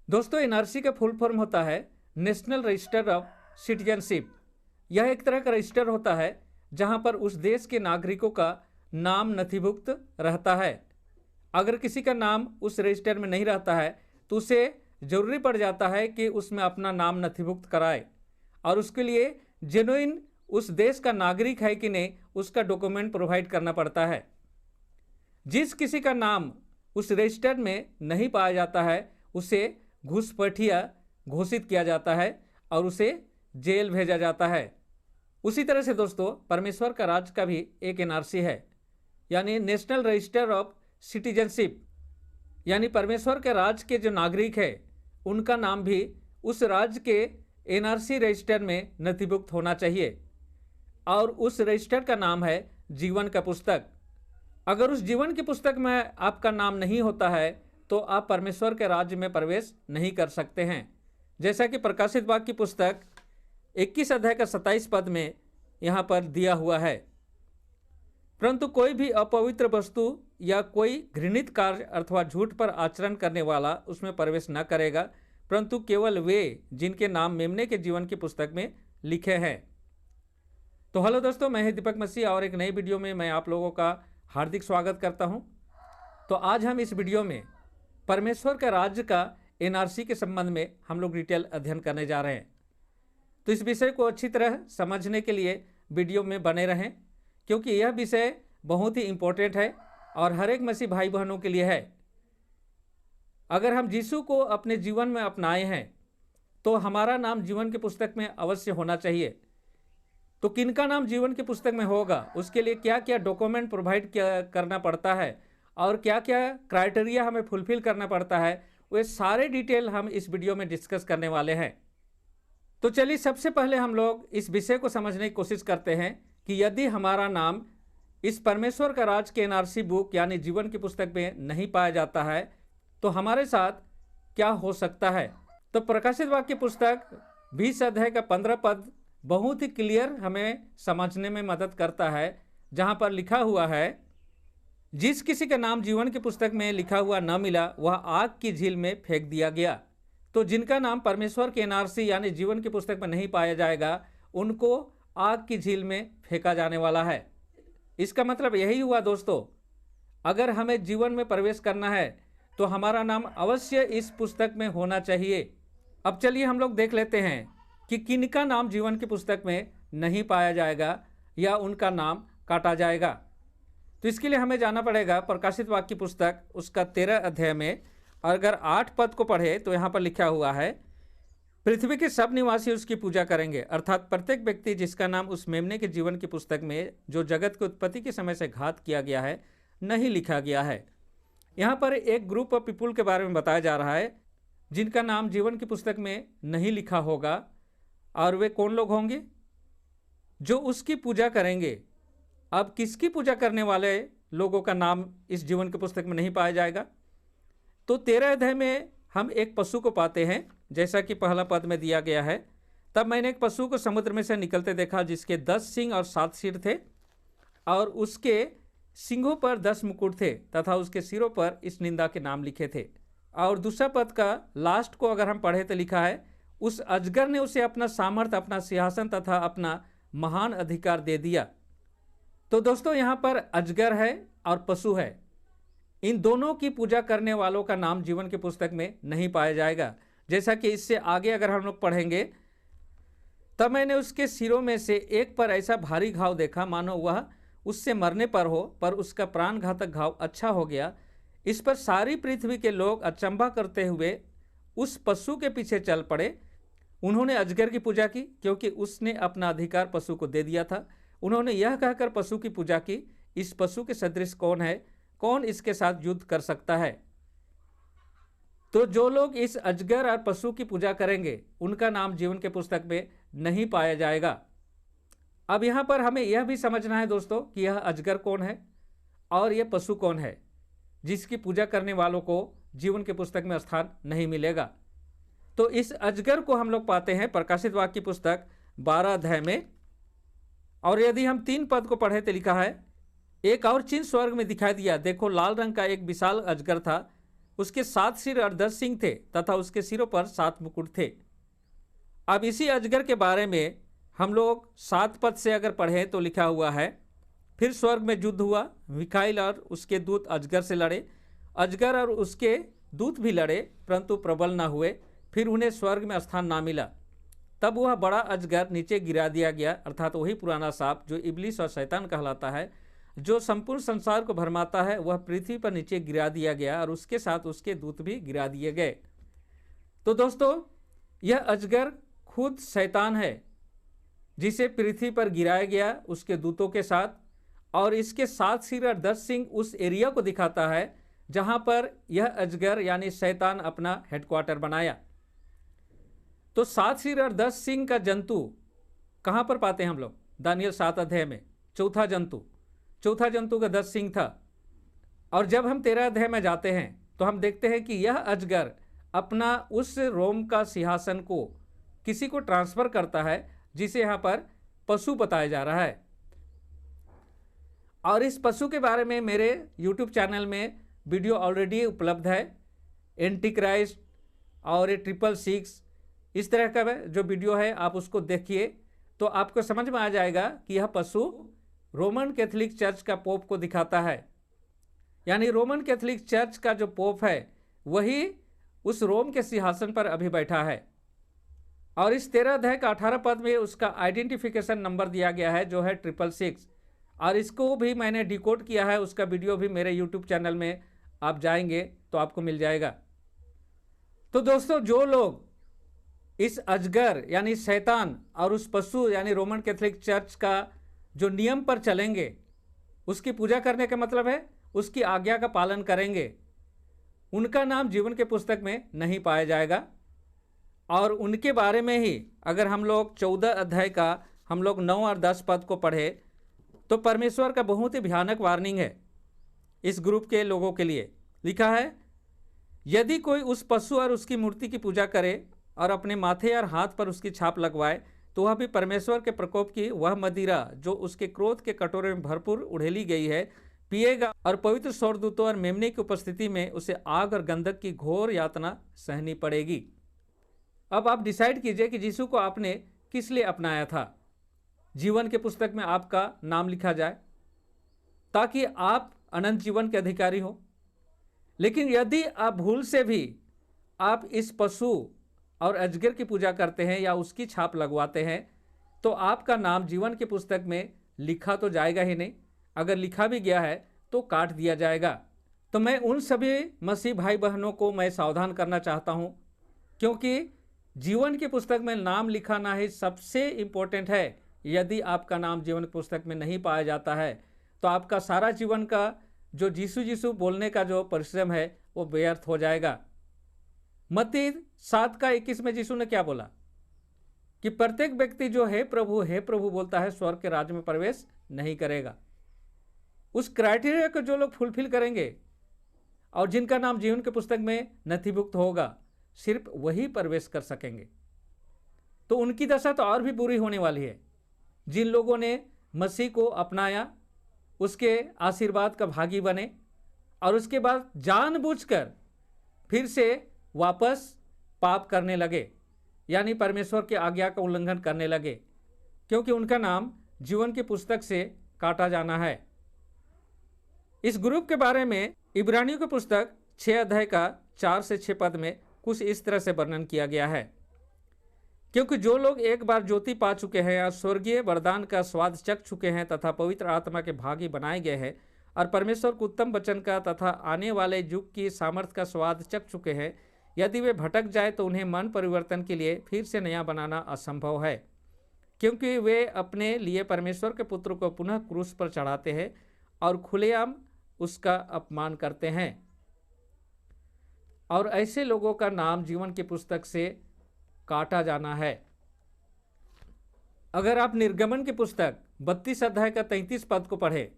दोस्तों, एनआरसी का full form होता है नेशनल रजिस्टर ऑफ सिटीजनशिप। यह एक तरह का रजिस्टर होता है जहां पर उस देश के नागरिकों का नाम नथिभुक्त रहता है। अगर किसी का नाम उस रजिस्टर में नहीं रहता है तो उसे जरूरी पड़ जाता है कि उसमें अपना नाम नथिभुक्त कराए, और उसके लिए जेन्युइन उस देश का नागरिक है कि नहीं उसका डॉक्यूमेंट प्रोवाइड करना पड़ता है। जिस किसी का नाम उस रजिस्टर में नहीं पाया जाता है उसे घुसपैठिया घोषित किया जाता है और उसे जेल भेजा जाता है। उसी तरह से दोस्तों, परमेश्वर का राज्य का भी एक एनआरसी है, यानी नेशनल रजिस्टर ऑफ सिटीजनशिप। यानी परमेश्वर के राज्य के जो नागरिक है उनका नाम भी उस राज्य के एनआरसी रजिस्टर में नथिभुक्त होना चाहिए, और उस रजिस्टर का नाम है जीवन का पुस्तक। अगर उस जीवन की पुस्तक में आपका नाम नहीं होता है तो आप परमेश्वर के राज्य में प्रवेश नहीं कर सकते हैं। जैसा कि प्रकाशित वाक्य की पुस्तक 21 अध्याय का 27 पद में यहाँ पर दिया हुआ है, परंतु कोई भी अपवित्र वस्तु या कोई घृणित कार्य अथवा झूठ पर आचरण करने वाला उसमें प्रवेश न करेगा, परंतु केवल वे जिनके नाम मेमने के जीवन की पुस्तक में लिखे हैं। तो हेलो दोस्तों, मैं दीपक मसीह और एक नई वीडियो में मैं आप लोगों का हार्दिक स्वागत करता हूं। तो आज हम इस वीडियो में परमेश्वर के राज्य का एनआरसी के संबंध में हम लोग डिटेल अध्ययन करने जा रहे हैं। तो इस विषय को अच्छी तरह समझने के लिए वीडियो में बने रहें, क्योंकि यह विषय बहुत ही इम्पोर्टेंट है और हर एक मसीह भाई बहनों के लिए है। अगर हम यीशु को अपने जीवन में अपनाए हैं तो हमारा नाम जीवन की पुस्तक में अवश्य होना चाहिए। तो किनका नाम जीवन की पुस्तक में होगा, उसके लिए क्या क्या डॉक्यूमेंट प्रोवाइड करना पड़ता है और क्या क्या क्राइटेरिया हमें फुलफिल करना पड़ता है, वे सारे डिटेल हम इस वीडियो में डिस्कस करने वाले हैं। तो चलिए सबसे पहले हम लोग इस विषय को समझने की कोशिश करते हैं कि यदि हमारा नाम इस परमेश्वर का राज के एनआरसी बुक यानी जीवन की पुस्तक में नहीं पाया जाता है तो हमारे साथ क्या हो सकता है। तो प्रकाशित वाक्य पुस्तक 20 अध्याय का 15 पद बहुत ही क्लियर हमें समझने में मदद करता है, जहां पर लिखा हुआ है, जिस किसी का नाम जीवन की पुस्तक में लिखा हुआ न मिला वह आग की झील में फेंक दिया गया। तो जिनका नाम परमेश्वर के एनआरसी यानी जीवन की पुस्तक में नहीं पाया जाएगा उनको आग की झील में फेंका जाने वाला है। इसका मतलब यही हुआ दोस्तों, अगर हमें जीवन में प्रवेश करना है तो हमारा नाम अवश्य इस पुस्तक में होना चाहिए। अब चलिए हम लोग देख लेते हैं कि किनका नाम जीवन की पुस्तक में नहीं पाया जाएगा या उनका नाम काटा जाएगा। तो इसके लिए हमें जाना पड़ेगा प्रकाशित वाक्य की पुस्तक उसका 13 अध्याय में, और अगर 8 पद को पढ़े तो यहाँ पर लिखा हुआ है, पृथ्वी के सब निवासी उसकी पूजा करेंगे, अर्थात प्रत्येक व्यक्ति जिसका नाम उस मेमने के जीवन की पुस्तक में जो जगत की उत्पत्ति के समय से घात किया गया है नहीं लिखा गया है। यहाँ पर एक ग्रुप ऑफ पीपुल के बारे में बताया जा रहा है जिनका नाम जीवन की पुस्तक में नहीं लिखा होगा, और वे कौन लोग होंगे? जो उसकी पूजा करेंगे। अब किसकी पूजा करने वाले लोगों का नाम इस जीवन की पुस्तक में नहीं पाया जाएगा? तो 13 अध्याय में हम एक पशु को पाते हैं, जैसा कि पहला पद में दिया गया है, तब मैंने एक पशु को समुद्र में से निकलते देखा जिसके 10 सिंग और 7 सिर थे, और उसके सिंगों पर 10 मुकुट थे तथा उसके सिरों पर इस निंदा के नाम लिखे थे। और दूसरा पद का लास्ट को अगर हम पढ़े तो लिखा है, उस अजगर ने उसे अपना सामर्थ, अपना सिंहासन तथा अपना महान अधिकार दे दिया। तो दोस्तों, यहाँ पर अजगर है और पशु है, इन दोनों की पूजा करने वालों का नाम जीवन की पुस्तक में नहीं पाया जाएगा। जैसा कि इससे आगे अगर हम लोग पढ़ेंगे, तब मैंने उसके सिरों में से एक पर ऐसा भारी घाव देखा मानो वह उससे मरने पर हो, पर उसका प्राण घातक घाव अच्छा हो गया। इस पर सारी पृथ्वी के लोग अचंभा करते हुए उस पशु के पीछे चल पड़े। उन्होंने अजगर की पूजा की क्योंकि उसने अपना अधिकार पशु को दे दिया था। उन्होंने यह कहकर पशु की पूजा की, इस पशु के सदृश कौन है, कौन इसके साथ युद्ध कर सकता है। तो जो लोग इस अजगर और पशु की पूजा करेंगे उनका नाम जीवन के पुस्तक में नहीं पाया जाएगा। अब यहाँ पर हमें यह भी समझना है दोस्तों कि यह अजगर कौन है और यह पशु कौन है जिसकी पूजा करने वालों को जीवन के पुस्तक में स्थान नहीं मिलेगा। तो इस अजगर को हम लोग पाते हैं प्रकाशित वाक्य की पुस्तक 12 अध्याय में, और यदि हम 3 पद को पढ़े तो लिखा है, एक और चिन्ह स्वर्ग में दिखाई दिया, देखो लाल रंग का एक विशाल अजगर था उसके 7 सिर और 10 सींग थे तथा उसके सिरों पर 7 मुकुट थे। अब इसी अजगर के बारे में हम लोग 7 पद से अगर पढ़ें तो लिखा हुआ है, फिर स्वर्ग में युद्ध हुआ, मिखाइल और उसके दूत अजगर से लड़े। अजगर और उसके दूत भी लड़े परंतु प्रबल न हुए, फिर उन्हें स्वर्ग में स्थान ना मिला। तब वह बड़ा अजगर नीचे गिरा दिया गया, अर्थात वही पुराना सांप जो इबलीस और शैतान कहलाता है, जो संपूर्ण संसार को भरमाता है, वह पृथ्वी पर नीचे गिरा दिया गया और उसके साथ उसके दूत भी गिरा दिए गए। तो दोस्तों, यह अजगर खुद शैतान है जिसे पृथ्वी पर गिराया गया उसके दूतों के साथ, और इसके 7 सिर और 10 सींग उस एरिया को दिखाता है जहां पर यह अजगर यानी शैतान अपना हेडक्वार्टर बनाया। तो 7 सिर और 10 सींग का जंतु कहां पर पाते हैं हम लोग? दानियल 7 अध्याय में चौथा जंतु का 10 सींग था। और जब हम 13 अध्याय में जाते हैं तो हम देखते हैं कि यह अजगर अपना उस रोम का सिंहासन को किसी को ट्रांसफर करता है जिसे यहां पर पशु बताया जा रहा है। और इस पशु के बारे में मेरे YouTube चैनल में वीडियो ऑलरेडी उपलब्ध है। एंटीक्राइस्ट और 666 इस तरह का जो वीडियो है आप उसको देखिए तो आपको समझ में आ जाएगा कि यह पशु रोमन कैथोलिक चर्च का पोप को दिखाता है। यानी रोमन कैथोलिक चर्च का जो पोप है वही उस रोम के सिंहासन पर अभी बैठा है। और इस 13 अध्याय का 18 पद में उसका आइडेंटिफिकेशन नंबर दिया गया है जो है 666, और इसको भी मैंने डिकोड किया है। उसका वीडियो भी मेरे YouTube चैनल में आप जाएंगे तो आपको मिल जाएगा। तो दोस्तों, जो लोग इस अजगर यानी शैतान और उस पशु यानी रोमन कैथोलिक चर्च का जो नियम पर चलेंगे, उसकी पूजा करने का मतलब है उसकी आज्ञा का पालन करेंगे, उनका नाम जीवन के पुस्तक में नहीं पाया जाएगा। और उनके बारे में ही अगर हम लोग 14 अध्याय का हम लोग 9 और 10 पद को पढ़े तो परमेश्वर का बहुत ही भयानक वार्निंग है इस ग्रुप के लोगों के लिए। लिखा है, यदि कोई उस पशु और उसकी मूर्ति की पूजा करे और अपने माथे और हाथ पर उसकी छाप लगवाए तो वह भी परमेश्वर के प्रकोप की वह मदिरा जो उसके क्रोध के कटोरे में भरपूर उड़ेली गई है पिएगा, और पवित्र स्वर्गदूतों और मेमने की उपस्थिति में उसे आग और गंधक की घोर यातना सहनी पड़ेगी। अब आप डिसाइड कीजिए कि यीशु को आपने किस लिए अपनाया था। जीवन के पुस्तक में आपका नाम लिखा जाए ताकि आप अनंत जीवन के अधिकारी हो। लेकिन यदि आप भूल से भी आप इस पशु और अजगर की पूजा करते हैं या उसकी छाप लगवाते हैं तो आपका नाम जीवन के पुस्तक में लिखा तो जाएगा ही नहीं, अगर लिखा भी गया है तो काट दिया जाएगा। तो मैं उन सभी मसीह भाई बहनों को मैं सावधान करना चाहता हूं, क्योंकि जीवन की पुस्तक में नाम लिखाना ही सबसे इम्पोर्टेंट है। यदि आपका नाम जीवन की पुस्तक में नहीं पाया जाता है तो आपका सारा जीवन का जो यीशु बोलने का जो परिश्रम है वो व्यर्थ हो जाएगा। मत्ती 7:21 में यीशु ने क्या बोला कि प्रत्येक व्यक्ति जो हे प्रभु बोलता है स्वर्ग के राज्य में प्रवेश नहीं करेगा। उस क्राइटेरिया को जो लोग फुलफिल करेंगे और जिनका नाम जीवन के पुस्तक में नथिभुक्त होगा, सिर्फ वही प्रवेश कर सकेंगे। तो उनकी दशा तो और भी बुरी होने वाली है। जिन लोगों ने मसीह को अपनाया, उसके आशीर्वाद का भागी बने और उसके बाद जानबूझकर फिर से वापस पाप करने लगे, यानी परमेश्वर की आज्ञा का उल्लंघन करने लगे, क्योंकि उनका नाम जीवन की पुस्तक से काटा जाना है। इस ग्रुप के बारे में इब्रानियों की पुस्तक 6 अध्याय का 4 से 6 पद में कुछ इस तरह से वर्णन किया गया है, क्योंकि जो लोग एक बार ज्योति पा चुके हैं और स्वर्गीय वरदान का स्वाद चख चुके हैं तथा पवित्र आत्मा के भागी बनाए गए हैं और परमेश्वर के उत्तम वचन का तथा आने वाले युग की सामर्थ्य का स्वाद चख चुके हैं, यदि वे भटक जाए तो उन्हें मन परिवर्तन के लिए फिर से नया बनाना असंभव है, क्योंकि वे अपने लिए परमेश्वर के पुत्र को पुनः क्रूस पर चढ़ाते हैं और खुलेआम उसका अपमान करते हैं। और ऐसे लोगों का नाम जीवन की पुस्तक से काटा जाना है। अगर आप निर्गमन की पुस्तक 32 अध्याय का 33 पद को पढ़े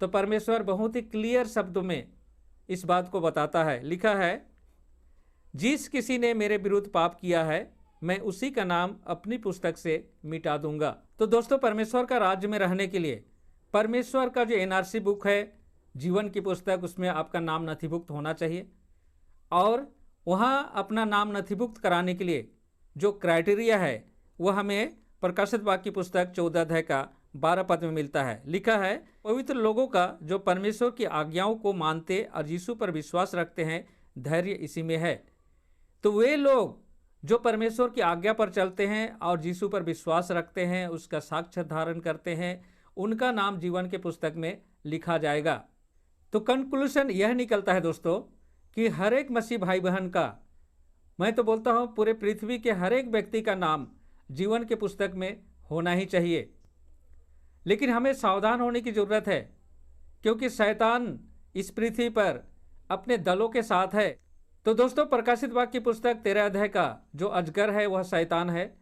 तो परमेश्वर बहुत ही क्लियर शब्दों में इस बात को बताता है। लिखा है, जिस किसी ने मेरे विरुद्ध पाप किया है मैं उसी का नाम अपनी पुस्तक से मिटा दूंगा। तो दोस्तों, परमेश्वर का राज्य में रहने के लिए परमेश्वर का जो NRC बुक है जीवन की पुस्तक, उसमें आपका नाम नथिभुक्त होना चाहिए। और वहाँ अपना नाम नथिभुक्त कराने के लिए जो क्राइटेरिया है वह हमें प्रकाशित वाक्य पुस्तक 14 अध्याय का 12 पद में मिलता है। लिखा है, पवित्र लोगों का जो परमेश्वर की आज्ञाओं को मानते और यीशु पर विश्वास रखते हैं, धैर्य इसी में है। तो वे लोग जो परमेश्वर की आज्ञा पर चलते हैं और यीशु पर विश्वास रखते हैं, उसका साक्ष्य धारण करते हैं, उनका नाम जीवन के पुस्तक में लिखा जाएगा। तो कंक्लूजन यह निकलता है दोस्तों कि हर एक मसीह भाई बहन का, मैं तो बोलता हूँ पूरे पृथ्वी के हर एक व्यक्ति का नाम जीवन के पुस्तक में होना ही चाहिए। लेकिन हमें सावधान होने की ज़रूरत है, क्योंकि शैतान इस पृथ्वी पर अपने दलों के साथ है। तो दोस्तों, प्रकाशित वाक्य पुस्तक 13 अध्याय का जो अजगर है वह शैतान है,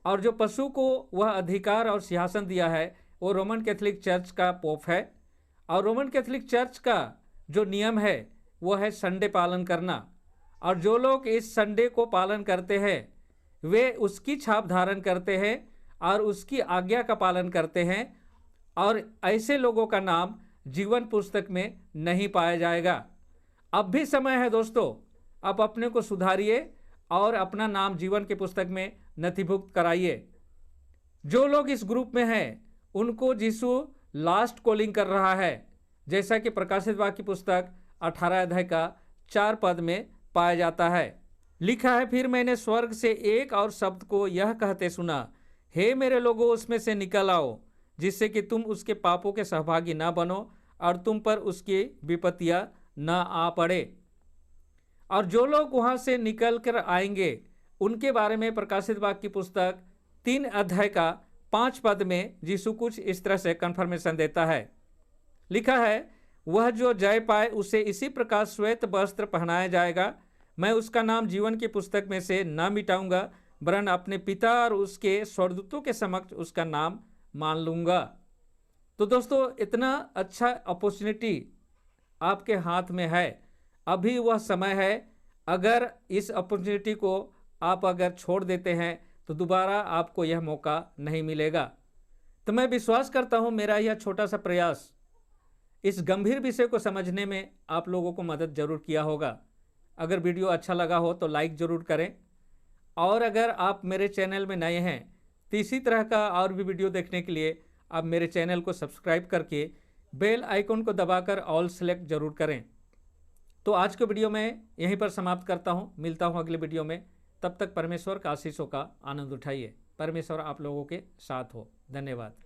और जो पशु को वह अधिकार और सिंहासन दिया है वो रोमन कैथोलिक चर्च का पोप है। और रोमन कैथोलिक चर्च का जो नियम है वो है संडे पालन करना, और जो लोग इस संडे को पालन करते हैं वे उसकी छाप धारण करते हैं और उसकी आज्ञा का पालन करते हैं, और ऐसे लोगों का नाम जीवन पुस्तक में नहीं पाया जाएगा। अब भी समय है दोस्तों, आप अपने को सुधारिए और अपना नाम जीवन के पुस्तक में नथिभुक्त कराइए। जो लोग इस ग्रुप में हैं उनको यीशु लास्ट कॉलिंग कर रहा है, जैसा कि प्रकाशित वाक्य पुस्तक 18 अध्याय का 4 पद में पाया जाता है। लिखा है, फिर मैंने स्वर्ग से एक और शब्द को यह कहते सुना, हे मेरे लोगों, उसमें से निकल आओ, जिससे कि तुम उसके पापों के सहभागी ना बनो और तुम पर उसकी विपत्तियां न आ पड़े। और जो लोग वहां से निकल कर आएंगे उनके बारे में प्रकाशित वाक्य पुस्तक 3 अध्याय का 5 पद में यीशु कुछ इस तरह से कन्फर्मेशन देता है। लिखा है, वह जो जय पाए उसे इसी प्रकार श्वेत वस्त्र पहनाया जाएगा, मैं उसका नाम जीवन की पुस्तक में से न मिटाऊंगा, वरन अपने पिता और उसके स्वर्गदूतों के समक्ष उसका नाम मान लूंगा। तो दोस्तों, इतना अच्छा अपॉर्चुनिटी आपके हाथ में है, अभी वह समय है। अगर इस अपॉर्चुनिटी को आप अगर छोड़ देते हैं तो दोबारा आपको यह मौका नहीं मिलेगा। तो मैं विश्वास करता हूं मेरा यह छोटा सा प्रयास इस गंभीर विषय को समझने में आप लोगों को मदद जरूर किया होगा। अगर वीडियो अच्छा लगा हो तो लाइक ज़रूर करें, और अगर आप मेरे चैनल में नए हैं तो इसी तरह का और भी वीडियो देखने के लिए आप मेरे चैनल को सब्सक्राइब करके बेल आइकन को दबाकर ऑल सेलेक्ट जरूर करें। तो आज के वीडियो में यहीं पर समाप्त करता हूं, मिलता हूं अगले वीडियो में। तब तक परमेश्वर का आशीषों का आनंद उठाइए। परमेश्वर आप लोगों के साथ हो। धन्यवाद।